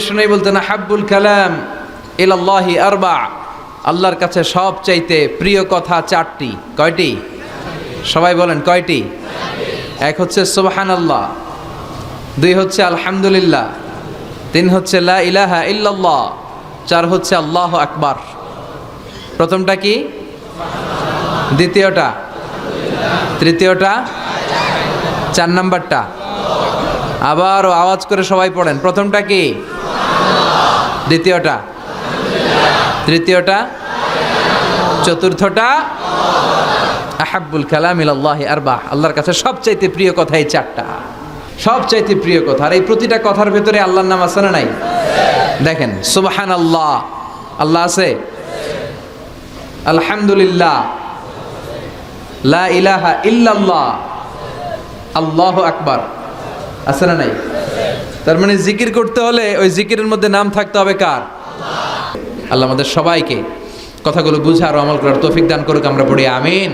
বিশ্বনবী বলতেন হাব্বুল কালাম ইলাল্লাহি আরবা, আল্লাহর কাছে সবচাইতে প্রিয় কথা চারটি। কয়টি? সবাই বলেন কয়টি? এক হচ্ছে সুবহানাল্লাহ, দুই হচ্ছে আলহামদুলিল্লাহ, তিন হচ্ছে লা ইলাহা ইল্লাল্লাহ, চার হচ্ছে আল্লাহু আকবার। প্রথমটা কি? দ্বিতীয়টা? তৃতীয়টা? চার নাম্বারটা? আবারও আওয়াজ করে সবাই পড়েন। প্রথমটা কি? দ্বিতীয়টা? তৃতীয়টা? চতুর্থটা? আহাব্বুল কালাম ইলাল্লাহি আরবা, আল্লাহর কাছে সবচাইতে প্রিয় কথা এই চারটা, সবচাইতে প্রিয় কথা। আর এই প্রতিটা কথার ভেতরে আল্লাহর নাম আছে না নাই? দেখেন, সুবহানাল্লাহ, আল্লাহ আছে। আলহামদুলিল্লাহ, লা ইলাহা ইল্লাল্লাহ, আল্লাহু আকবার, আছে না নাই? তার মানে জিকির করতে হলে ওই জিকিরের মধ্যে নাম থাকতে হবে কার? আল্লাহ আমাদের সবাইকে কথাগুলো বুঝার ও আমল করার তৌফিক দান করুক। আমরা পড়ি আমিন।